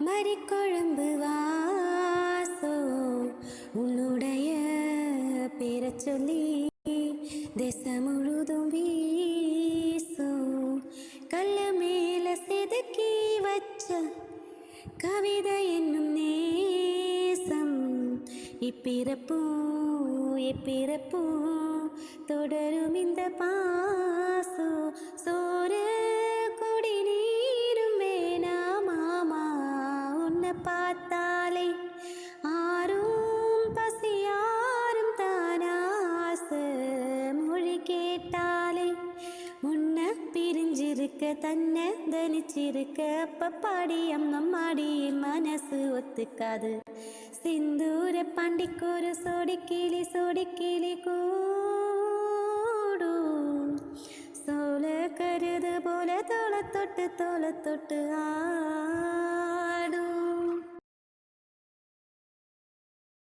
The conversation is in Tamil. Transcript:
மறிக்கொழும்பு வாசோ உன்னுடைய பேரை சொல்லி தேசம் முழுதும் வீசோ கல்லு மேல செதுக்கி வச்ச கவிதை என்னும் நேசம் இப்பிறப்பும் தொடரும் இந்த பாசோ சோறு கொடி நீரும் வேணாமாமா உன்னை பார்த்தாலே ஆரும் பசியாரும் தானாச மொழி கேட்டாலே முன்ன பிரிஞ்சிருக்க தன்னை தனிச்சிருக்க அப்ப பாடி அம்மம்மாடி மனசு ஒத்துக்காது சிந்தூர பாண்டிக்கொரு சோடி கூடு சோல கருது போல தோள தொட்டு ஆ